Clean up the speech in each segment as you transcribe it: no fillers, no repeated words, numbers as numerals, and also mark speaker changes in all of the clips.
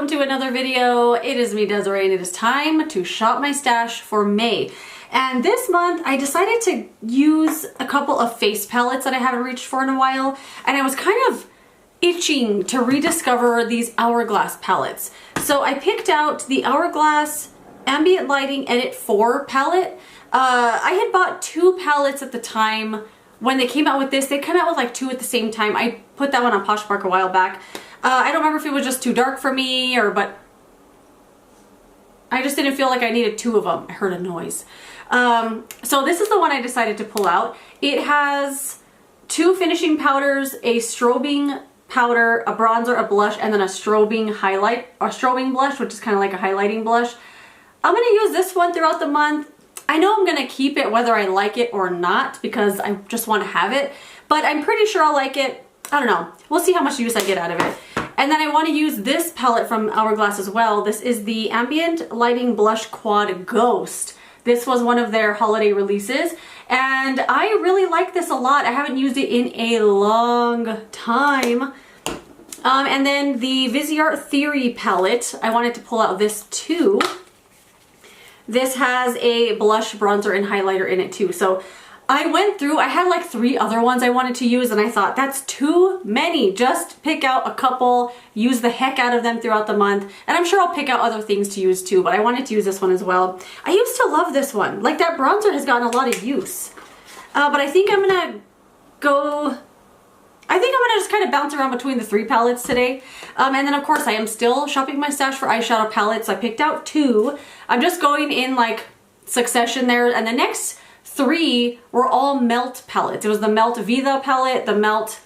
Speaker 1: welcome to another video. It is me, Desiree, and it is time to shop my stash for May. And this month I decided to use a couple of face palettes that I haven't reached for in a while, and I was kind of itching to rediscover these Hourglass palettes. So I picked out the Hourglass Ambient Lighting Edit 4 palette. I had bought two palettes at the time when they came out with this. They came out with like two at the same time. I put that one on Poshmark a while back. I don't remember if it was just too dark for me but I just didn't feel like I needed two of them. I heard a noise. So this is the one I decided to pull out. It has two finishing powders, a strobing powder, a bronzer, a blush, and then a strobing blush, which is kind of like a highlighting blush. I'm going to use this one throughout the month. I know I'm going to keep it whether I like it or not because I just want to have it, but I'm pretty sure I'll like it. I don't know. We'll see how much use I get out of it. And then I want to use this palette from Hourglass as well. This is the Ambient Lighting Blush Quad Ghost. This was one of their holiday releases, and I really like this a lot. I haven't used it in a long time. And then the Viseart Theory palette, I wanted to pull out this too. This has a blush, bronzer, and highlighter in it too. So I went through, I had like 3 other ones I wanted to use, and I thought that's too many. Just pick out a couple, use the heck out of them throughout the month, and I'm sure I'll pick out other things to use too, but I wanted to use this one as well. I used to love this one. Like, that bronzer has gotten a lot of use. But I think I'm gonna just kind of bounce around between the 3 palettes today. And then of course I am still shopping my stash for eyeshadow palettes. I picked out 2. I'm just going in like succession there, and the next 3 were all Melt palettes. It was the Melt Vida palette, the Melt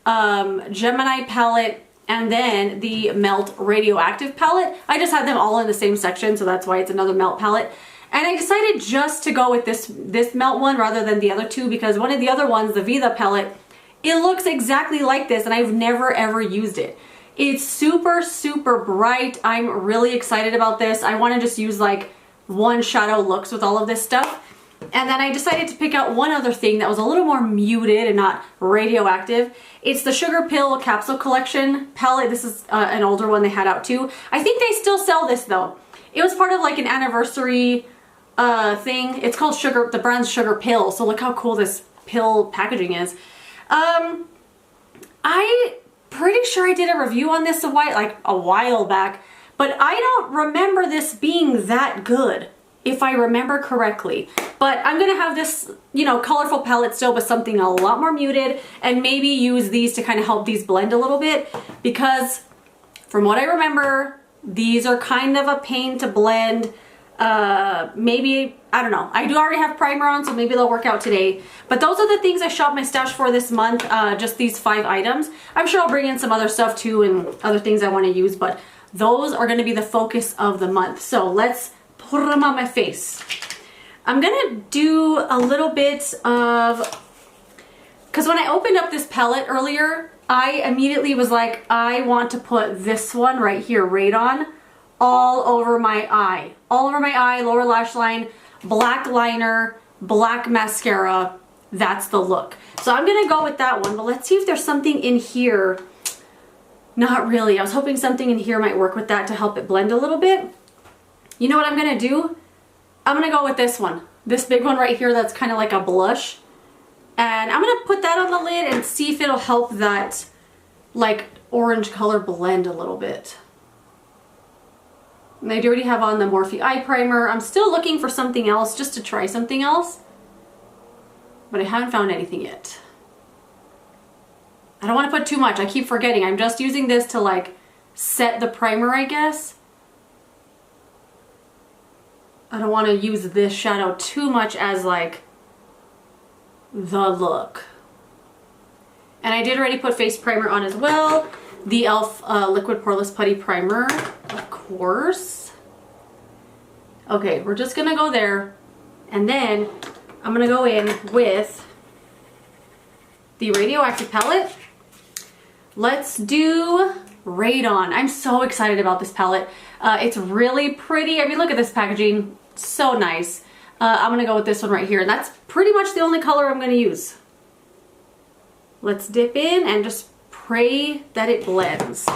Speaker 1: Gemini palette, and then the Melt Radioactive palette. I just had them all in the same section, so that's why it's another Melt palette. And I decided just to go with this Melt one rather than the other 2, because one of the other ones, the Vida palette, it looks exactly like this, and I've never ever used it. It's super, super bright. I'm really excited about this. I want to just use like one shadow looks with all of this stuff. And then I decided to pick out one other thing that was a little more muted and not radioactive. It's the Sugar Pill Capsule Collection palette. This is an older one they had out too. I think they still sell this though. It was part of like an anniversary thing. It's called the brand's Sugar Pill. So look how cool this pill packaging is. I'm pretty sure I did a review on this a while back, but I don't remember this being that good, if I remember correctly. But I'm gonna have this, you know, colorful palette still, but something a lot more muted, and maybe use these to kind of help these blend a little bit, because from what I remember, these are kind of a pain to blend. Maybe, I don't know. I do already have primer on, so maybe they'll work out today. But those are the things I shopped my stash for this month, just these 5 items. I'm sure I'll bring in some other stuff too and other things I want to use, but those are going to be the focus of the month. So let's put them on my face. I'm going to do a little bit of, because when I opened up this palette earlier, I immediately was like, I want to put this one right here, Radon, all over my eye. All over my eye, lower lash line, black liner, black mascara. That's the look. So I'm gonna go with that one, but let's see if there's something in here. Not really. I was hoping something in here might work with that to help it blend a little bit. You know what I'm gonna do? I'm gonna go with this one. This big one right here that's kind of like a blush. And I'm gonna put that on the lid and see if it'll help that like orange color blend a little bit. And I do already have on the Morphe eye primer. I'm still looking for something else, just to try something else, but I haven't found anything yet. I don't want to put too much. I keep forgetting. I'm just using this to like set the primer, I guess. I don't want to use this shadow too much as like the look. And I did already put face primer on as well. The e.l.f. Liquid Poreless Putty Primer, of course. Okay, we're just gonna go there, and then I'm gonna go in with the Radioactive palette. Let's do Radon. I'm so excited about this palette. It's really pretty. I mean, look at this packaging, so nice. I'm gonna go with this one right here, and that's pretty much the only color I'm gonna use. Let's dip in and just pray that it blends.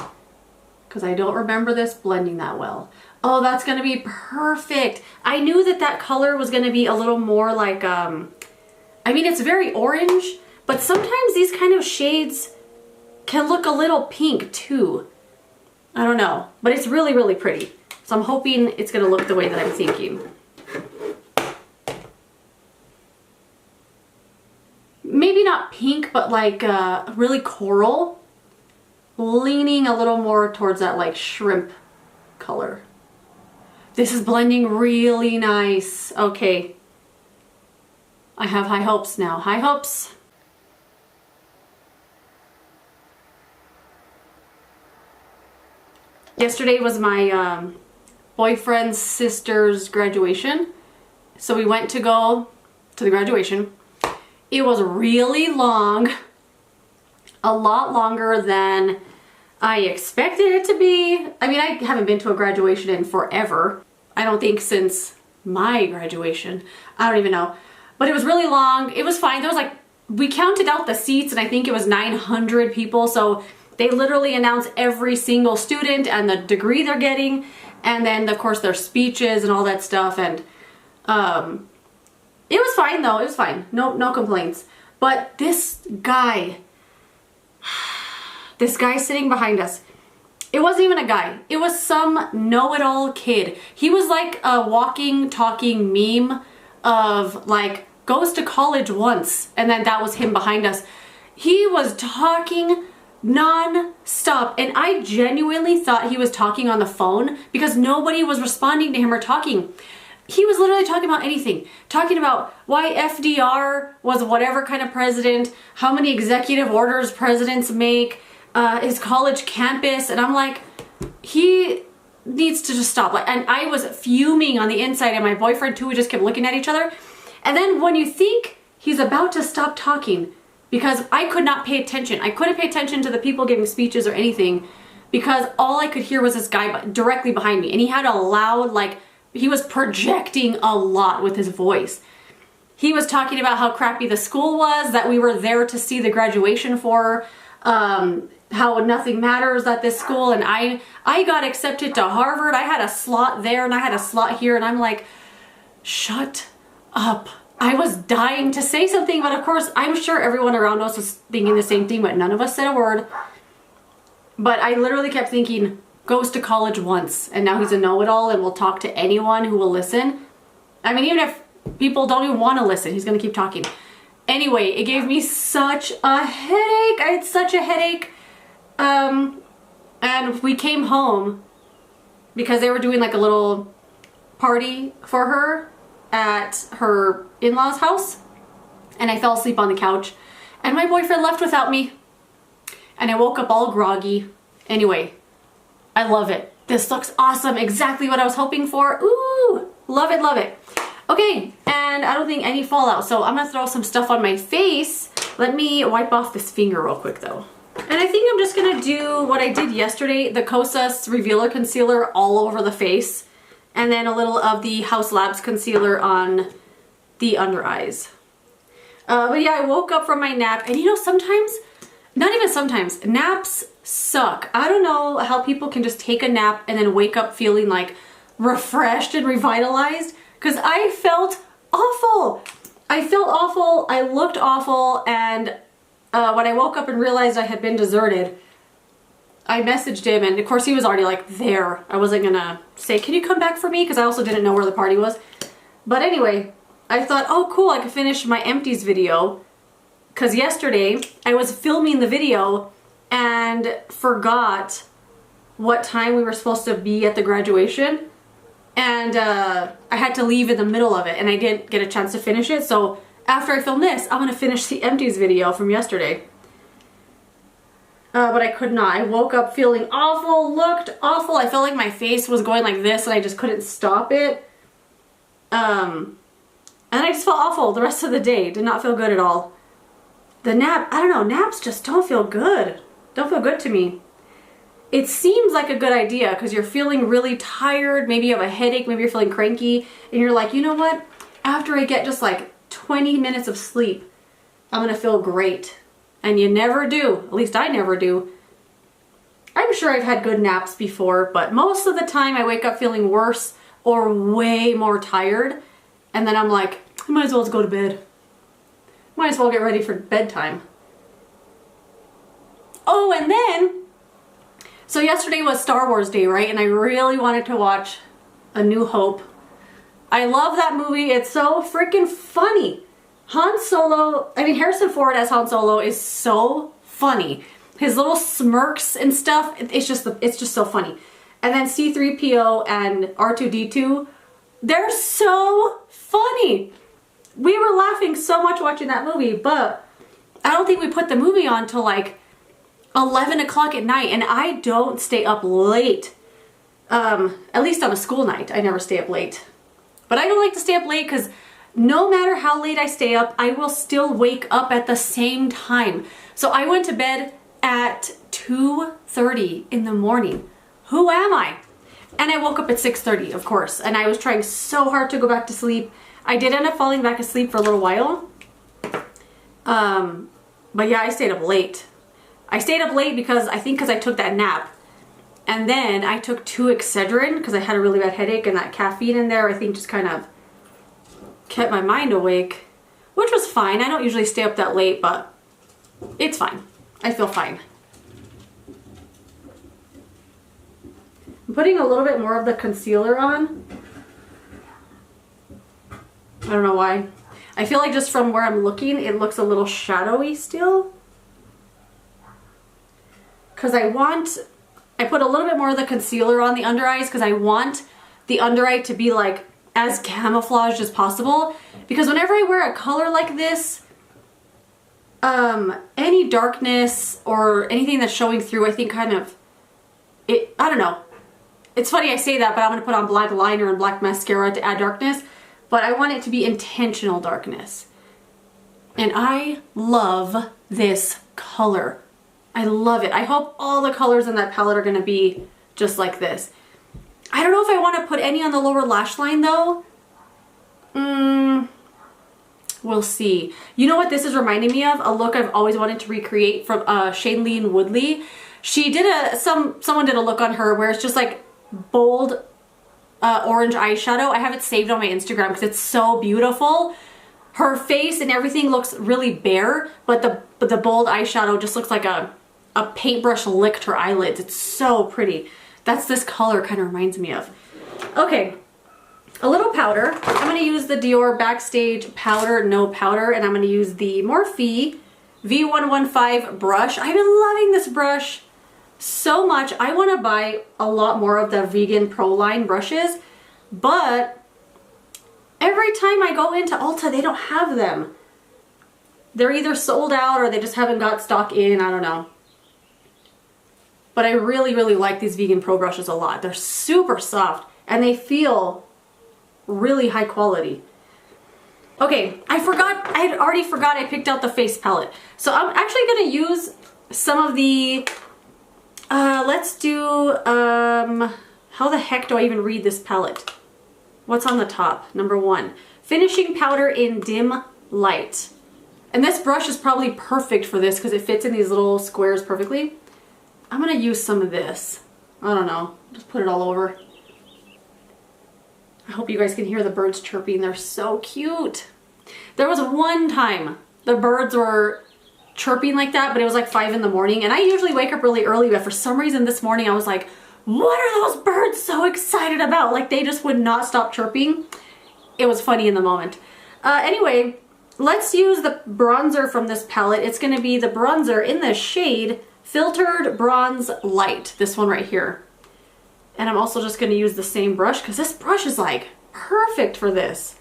Speaker 1: because I don't remember this blending that well. Oh, that's gonna be perfect. I knew that that color was gonna be a little more like, I mean, it's very orange, but sometimes these kind of shades can look a little pink too. I don't know, but it's really, really pretty. So I'm hoping it's gonna look the way that I'm thinking. Maybe not pink, but like really coral. Leaning a little more towards that like shrimp color. This is blending really nice. Okay. I have high hopes now. High hopes. Yesterday was my boyfriend's sister's graduation. So we went to go to the graduation. It was really long. A lot longer than I expected it to be. I mean, I haven't been to a graduation in forever. I don't think since my graduation. I don't even know. But it was really long. It was fine. There was like, we counted out the seats and I think it was 900 people. So they literally announced every single student and the degree they're getting. And then of course their speeches and all that stuff. And it was fine though. It was fine. No complaints. But this guy sitting behind us, it wasn't even a guy. It was some know-it-all kid. He was like a walking, talking meme of like, goes to college once, and then that was him behind us. He was talking non-stop, and I genuinely thought he was talking on the phone because nobody was responding to him or talking. He was literally talking about anything. Talking about why FDR was whatever kind of president, how many executive orders presidents make, his college campus, and I'm like, he needs to just stop. Like, and I was fuming on the inside, and my boyfriend too, we just kept looking at each other. And then when you think he's about to stop talking, because I could not pay attention. I couldn't pay attention to the people giving speeches or anything because all I could hear was this guy directly behind me, and he had a loud, like, he was projecting a lot with his voice. He was talking about how crappy the school was, that we were there to see the graduation for, how nothing matters at this school, and I got accepted to Harvard. I had a slot there and I had a slot here, and I'm like, shut up. I was dying to say something, but of course I'm sure everyone around us was thinking the same thing, but none of us said a word. But I literally kept thinking, goes to college once and now he's a know-it-all and will talk to anyone who will listen. I mean, even if people don't even want to listen, he's gonna keep talking. Anyway, it gave me such a headache. I had such a headache. And we came home because they were doing like a little party for her at her in-laws' house, and I fell asleep on the couch and my boyfriend left without me and I woke up all groggy. Anyway, I love it. This looks awesome. Exactly what I was hoping for. Ooh, love it, love it. Okay, and I don't think any fallout, so I'm gonna throw some stuff on my face. Let me wipe off this finger real quick though. And I think I'm just gonna do what I did yesterday, the Kosas Revealer Concealer all over the face, and then a little of the House Labs Concealer on the under eyes. But yeah, I woke up from my nap, and you know, sometimes, not even sometimes, naps suck. I don't know how people can just take a nap and then wake up feeling like refreshed and revitalized, because I felt awful. I felt awful, I looked awful, and when I woke up and realized I had been deserted, I messaged him, and of course he was already like there. I wasn't gonna say, can you come back for me? Because I also didn't know where the party was. But anyway, I thought, oh cool, I could finish my empties video. Because yesterday I was filming the video and forgot what time we were supposed to be at the graduation. And I had to leave in the middle of it and I didn't get a chance to finish it. So after I film this, I'm gonna finish the empties video from yesterday. But I could not. I woke up feeling awful, looked awful. I felt like my face was going like this and I just couldn't stop it. And I just felt awful the rest of the day. Did not feel good at all. The nap, I don't know, naps just don't feel good. Don't feel good to me. It seems like a good idea because you're feeling really tired, maybe you have a headache, maybe you're feeling cranky, and you're like, you know what? After I get just like 20 minutes of sleep, I'm gonna feel great. And you never do. At least I never do. I'm sure I've had good naps before, but most of the time I wake up feeling worse or way more tired. And then I'm like, I might as well just go to bed. Might as well get ready for bedtime. Oh, and then, so yesterday was Star Wars Day, right? And I really wanted to watch A New Hope. I love that movie. It's so freaking funny. Harrison Ford as Han Solo is so funny. His little smirks and stuff, it's just so funny. And then C-3PO and R2-D2, they're so funny. We were laughing so much watching that movie, but I don't think we put the movie on till like 11 o'clock at night, and I don't stay up late. At least on a school night, I never stay up late. But I don't like to stay up late because no matter how late I stay up, I will still wake up at the same time. So I went to bed at 2:30 in the morning. Who am I? And I woke up at 6:30, of course, and I was trying so hard to go back to sleep. I did end up falling back asleep for a little while. But yeah, I stayed up late. I stayed up late because I took that nap. And then I took 2 Excedrin because I had a really bad headache, and that caffeine in there I think just kind of kept my mind awake, which was fine. I don't usually stay up that late, but it's fine. I feel fine. I'm putting a little bit more of the concealer on. I don't know why. I feel like just from where I'm looking, it looks a little shadowy still. Because I put a little bit more of the concealer on the under eyes because I want the under eye to be like as camouflaged as possible. Because whenever I wear a color like this, any darkness or anything that's showing through, I think I don't know. It's funny I say that, but I'm going to put on black liner and black mascara to add darkness. But I want it to be intentional darkness. And I love this color. I love it. I hope all the colors in that palette are going to be just like this. I don't know if I want to put any on the lower lash line though. We'll see. You know what this is reminding me of? A look I've always wanted to recreate from Shailene Woodley. She did someone did a look on her where it's just like bold orange eyeshadow. I have it saved on my Instagram because it's so beautiful. Her face and everything looks really bare, but the bold eyeshadow just looks like a paintbrush licked her eyelids. It's so pretty. That's this color kind of reminds me of. Okay, a little powder. I'm going to use the Dior Backstage Powder No Powder, and I'm going to use the Morphe V115 brush. I've been loving this brush so much. I want to buy a lot more of the Vegan Pro line brushes, but every time I go into Ulta, they don't have them. They're either sold out or they just haven't got stock in. I don't know. But I really, really like these Vegan Pro brushes a lot. They're super soft and they feel really high quality. Okay, I already forgot I picked out the face palette. So I'm actually going to use some of the, let's do, how the heck do I even read this palette? What's on the top? Number 1, Finishing Powder in Dim Light. And this brush is probably perfect for this because it fits in these little squares perfectly. I'm going to use some of this. I don't know. Just put it all over. I hope you guys can hear the birds chirping. They're so cute. There was one time the birds were chirping like that, but it was like 5 in the morning. And I usually wake up really early, but for some reason this morning I was like, what are those birds so excited about? Like they just would not stop chirping. It was funny in the moment. Anyway, let's use the bronzer from this palette. It's going to be the bronzer in the shade Filtered Bronze Light. This one right here. And I'm also just going to use the same brush because this brush is like perfect for this.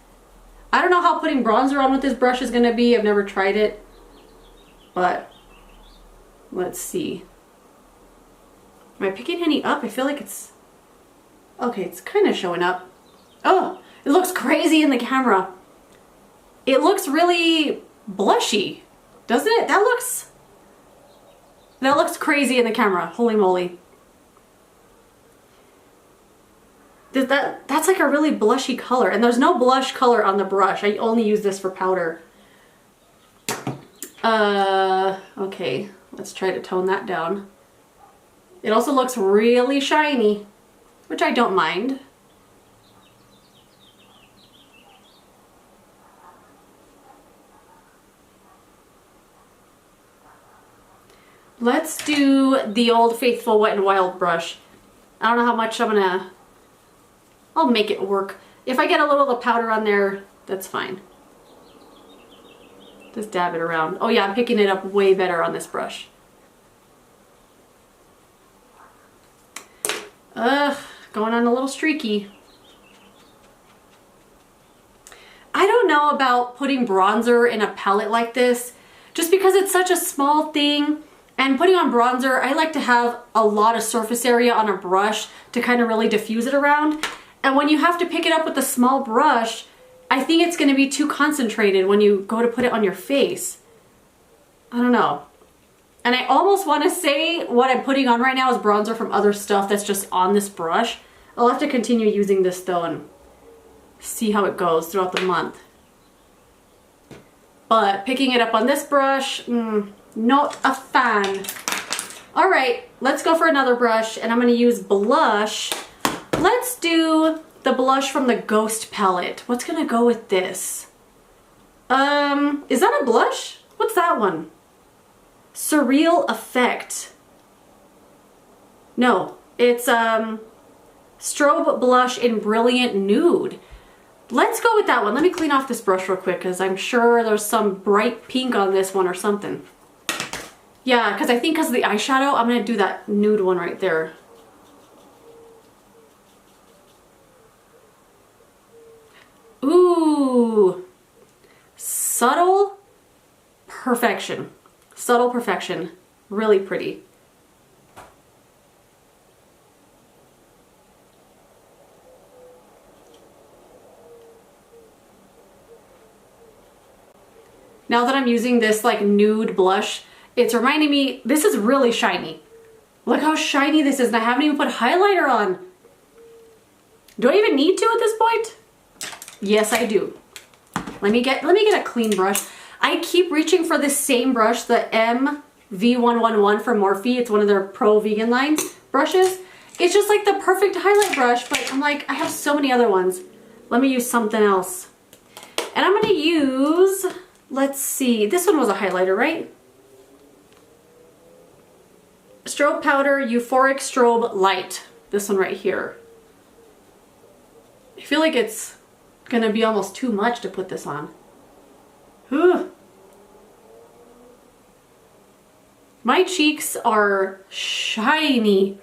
Speaker 1: I don't know how putting bronzer on with this brush is going to be. I've never tried it. But let's see. Am I picking any up? I feel like it's... Okay, it's kind of showing up. Oh, it looks crazy in the camera. It looks really blushy, doesn't it? That looks crazy in the camera. Holy moly. That's like a really blushy color. And there's no blush color on the brush. I only use this for powder. Okay, let's try to tone that down. It also looks really shiny, which I don't mind. Let's do the Old Faithful Wet n Wild brush. I don't know how much I'll make it work. If I get a little of the powder on there, that's fine. Just dab it around. Oh yeah, I'm picking it up way better on this brush. Going on a little streaky. I don't know about putting bronzer in a palette like this, just because it's such a small thing. And putting on bronzer, I like to have a lot of surface area on a brush to kind of really diffuse it around. And when you have to pick it up with a small brush, I think it's going to be too concentrated when you go to put it on your face. I don't know. And I almost want to say what I'm putting on right now is bronzer from other stuff that's just on this brush. I'll have to continue using this though and see how it goes throughout the month. But picking it up on this brush, not a fan. All right, let's go for another brush, and I'm going to use blush. Let's do the blush from the Ghost palette. What's going to go with this? Is that a blush? What's that one? Surreal Effect. No, it's Strobe Blush in Brilliant Nude. Let's go with that one. Let me clean off this brush real quick because I'm sure there's some bright pink on this one or something. Yeah, because I think because of the eyeshadow, I'm going to do that nude one right there. Ooh. Subtle perfection. Subtle perfection. Really pretty. Now that I'm using this like nude blush, it's reminding me, this is really shiny. Look how shiny this is, and I haven't even put highlighter on. Do I even need to at this point? Yes, I do. Let me get a clean brush. I keep reaching for this same brush, the MV111 from Morphe. It's one of their pro vegan line brushes. It's just like the perfect highlight brush, but I'm like, I have so many other ones. Let me use something else. And I'm gonna use, let's see, this one was a highlighter, right? Strobe Powder Euphoric Strobe Light. This one right here. I feel like it's gonna be almost too much to put this on. Whew. My cheeks are shiny.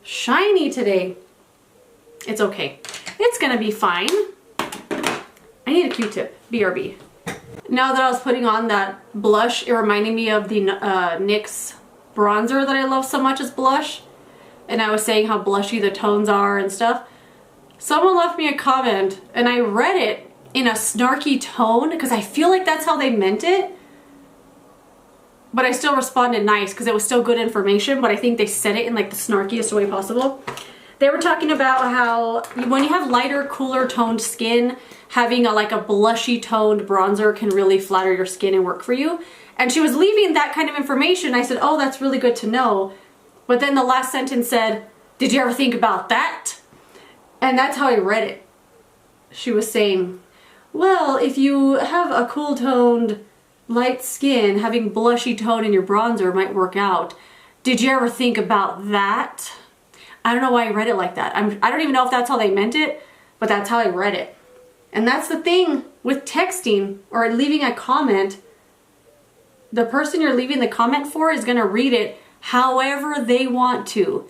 Speaker 1: Shiny today. It's okay. It's gonna be fine. I need a Q-tip. BRB. Now that I was putting on that blush, it reminded me of the NYX bronzer that I love so much as blush, and I was saying how blushy the tones are and stuff. Someone left me a comment and I read it in a snarky tone because I feel like that's how they meant it, but I still responded nice because it was still good information, but I think they said it in like the snarkiest way possible. They were talking about how when you have lighter, cooler toned skin, having like a blushy toned bronzer can really flatter your skin and work for you. And she was leaving that kind of information. I said, oh, that's really good to know. But then the last sentence said, did you ever think about that? And that's how I read it. She was saying, well, if you have a cool toned, light skin, having blushy tone in your bronzer might work out. Did you ever think about that? I don't know why I read it like that. I don't even know if that's how they meant it, but that's how I read it. And that's the thing with texting or leaving a comment. The person you're leaving the comment for is going to read it however they want to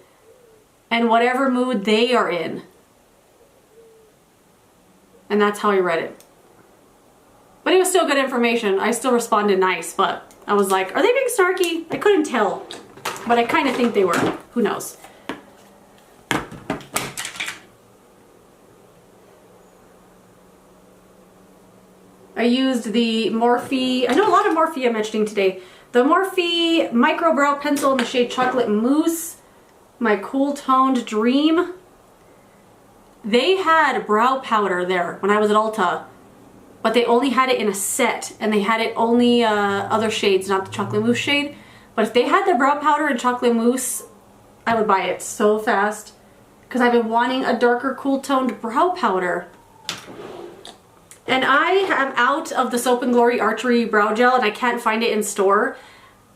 Speaker 1: and whatever mood they are in. And that's how I read it. But it was still good information. I still responded nice, but I was like, are they being snarky? I couldn't tell, but I kind of think they were. Who knows? I used the Morphe, I know a lot of Morphe I'm mentioning today. The Morphe Micro Brow Pencil in the shade Chocolate Mousse, my Cool Toned Dream. They had brow powder there when I was at Ulta, but they only had it in a set, and they had it only other shades, not the Chocolate Mousse shade. But if they had the brow powder and Chocolate Mousse I would buy it so fast because I've been wanting a darker cool toned brow powder. And I am out of the Soap & Glory Archery Brow Gel and I can't find it in store.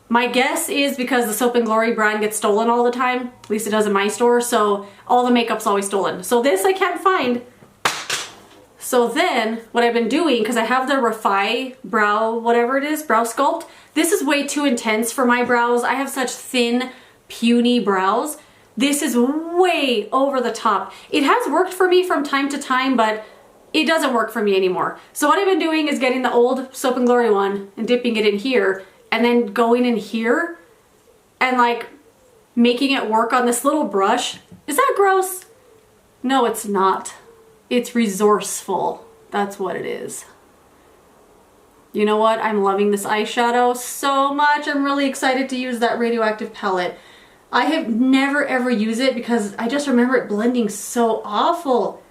Speaker 1: My guess is because the Soap & Glory brand gets stolen all the time. At least it does in my store, so all the makeup's always stolen. So this I can't find. So then, what I've been doing, because I have the Refi Brow, whatever it is, Brow Sculpt. This is way too intense for my brows. I have such thin, puny brows. This is way over the top. It has worked for me from time to time, but it doesn't work for me anymore. So what I've been doing is getting the old Soap & Glory one and dipping it in here and then going in here and like making it work on this little brush. Is that gross? No, it's not. It's resourceful. That's what it is. You know what? I'm loving this eyeshadow so much. I'm really excited to use that radioactive palette. I have never ever used it because I just remember it blending so awful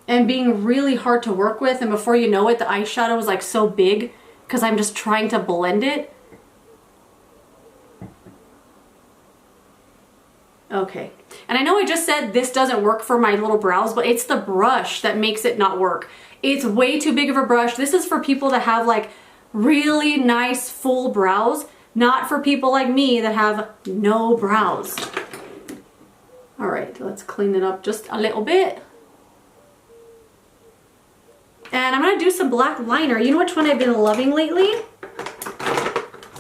Speaker 1: and being really hard to work with, and before you know it, the eyeshadow was like so big because I'm just trying to blend it. Okay, and I know I just said this doesn't work for my little brows, but it's the brush that makes it not work. It's way too big of a brush. This is for people that have like really nice full brows, not for people like me that have no brows. All right, let's clean it up just a little bit. And I'm gonna do some black liner. You know which one I've been loving lately?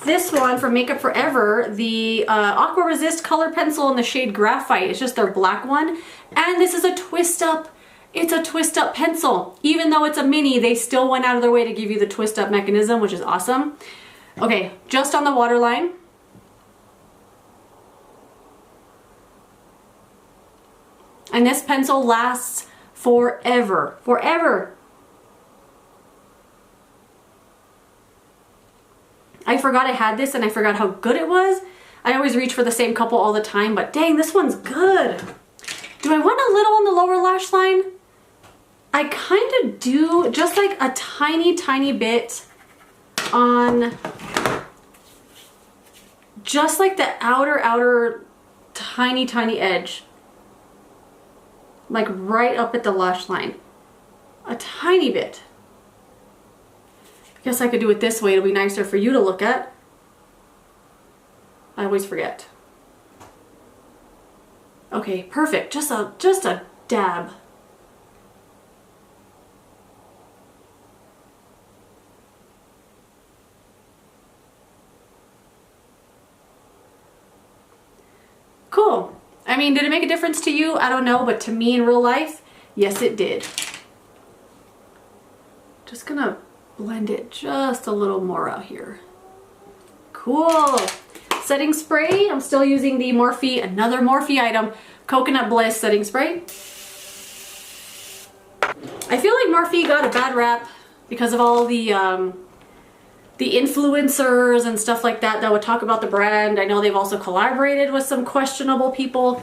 Speaker 1: This one from Makeup Forever, the Aqua Resist color pencil in the shade Graphite. It's just their black one. And this is a twist up. It's a twist up pencil. Even though it's a mini, they still went out of their way to give you the twist up mechanism, which is awesome. Okay, just on the waterline. And this pencil lasts forever, forever. I forgot I had this and I forgot how good it was. I always reach for the same couple all the time, but dang, this one's good. Do I want a little on the lower lash line? I kind of do, just like a tiny, tiny bit on just like the outer tiny, tiny edge. Like right up at the lash line. A tiny bit. Guess I could do it this way. It'll be nicer for you to look at. I always forget. Okay, perfect. Just a dab. Cool. I mean, did it make a difference to you? I don't know, but to me in real life, yes it did. Just gonna blend it just a little more out here. Cool. Setting spray, I'm still using the Morphe, another Morphe item, Coconut Bliss setting spray. I feel like Morphe got a bad rap because of all the influencers and stuff like that would talk about the brand. I know they've also collaborated with some questionable people,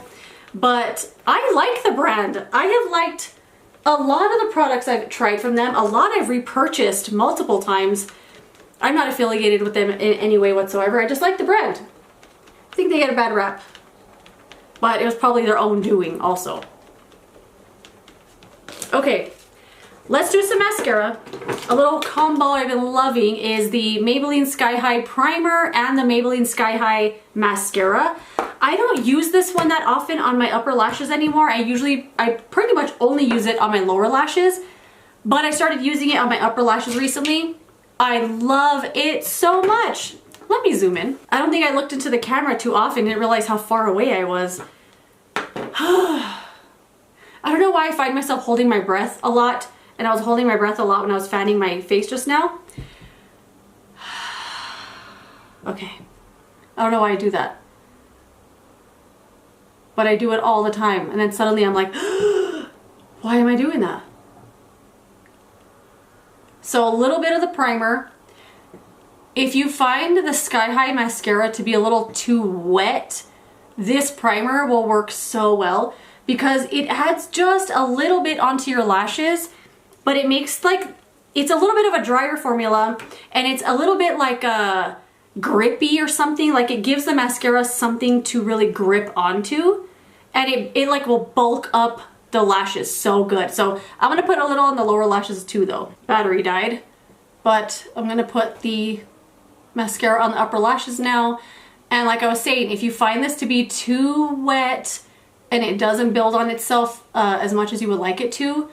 Speaker 1: but I like the brand. I have liked a lot of the products I've tried from them. A lot I've repurchased multiple times. I'm not affiliated with them in any way whatsoever. I just like the brand. I think they get a bad rap, but it was probably their own doing also. Okay, let's do some mascara. A little combo I've been loving is the Maybelline Sky High Primer and the Maybelline Sky High Mascara. I don't use this one that often on my upper lashes anymore. I pretty much only use it on my lower lashes, but I started using it on my upper lashes recently. I love it so much. Let me zoom in. I don't think I looked into the camera too often, didn't realize how far away I was. I don't know why I find myself holding my breath a lot, and I was holding my breath a lot when I was fanning my face just now. Okay. I don't know why I do that. But I do it all the time, and then suddenly I'm like, why am I doing that? So a little bit of the primer. If you find the Sky High mascara to be a little too wet, this primer will work so well because it adds just a little bit onto your lashes, but it makes like, it's a little bit of a drier formula, and it's a little bit like grippy or something. Like it gives the mascara something to really grip onto, and it like will bulk up the lashes so good. So I'm gonna put a little on the lower lashes too though. Battery died. But I'm gonna put the mascara on the upper lashes now. And like I was saying, if you find this to be too wet and it doesn't build on itself as much as you would like it to,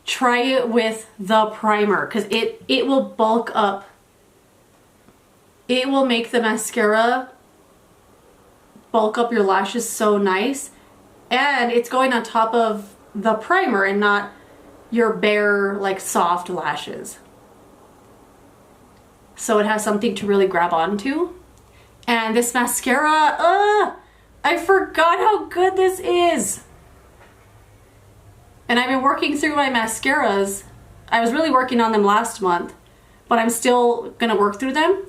Speaker 1: try it with the primer, because it will bulk up. It will make the mascara bulk up your lashes so nice. And it's going on top of the primer and not your bare, like, soft lashes. So it has something to really grab onto. And this mascara, I forgot how good this is. And I've been working through my mascaras. I was really working on them last month, but I'm still gonna work through them.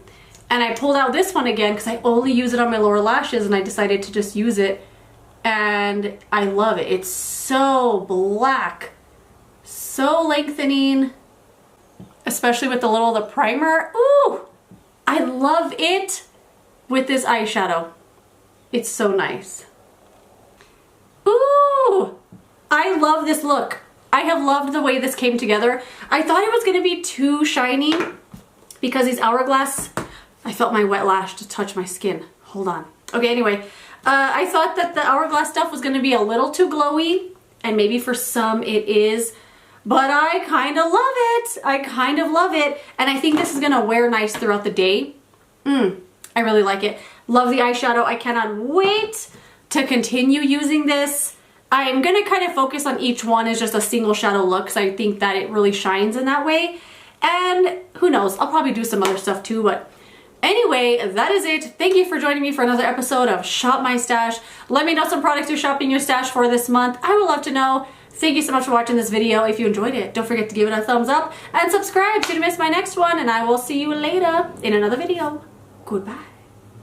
Speaker 1: And I pulled out this one again because I only use it on my lower lashes, and I decided to just use it. And I love it. It's so black, so lengthening, especially with the little of the primer. Ooh, I love it with this eyeshadow. It's so nice. Ooh, I love this look. I have loved the way this came together. I thought it was gonna be too shiny because these Hourglass, I felt my wet lash to touch my skin. Hold on. Okay, anyway, I thought that the Hourglass stuff was gonna be a little too glowy, and maybe for some it is, but I kind of love it. I kind of love it, and I think this is gonna wear nice throughout the day. I really like it. Love the eyeshadow. I cannot wait to continue using this. I'm gonna kind of focus on each one as just a single shadow look, because I think that it really shines in that way. And who knows, I'll probably do some other stuff too, but anyway, that is it. Thank you for joining me for another episode of Shop My Stash. Let me know some products you're shopping your stash for this month. I would love to know. Thank you so much for watching this video. If you enjoyed it, don't forget to give it a thumbs up and subscribe so you don't miss my next one, and I will see you later in another video. Goodbye.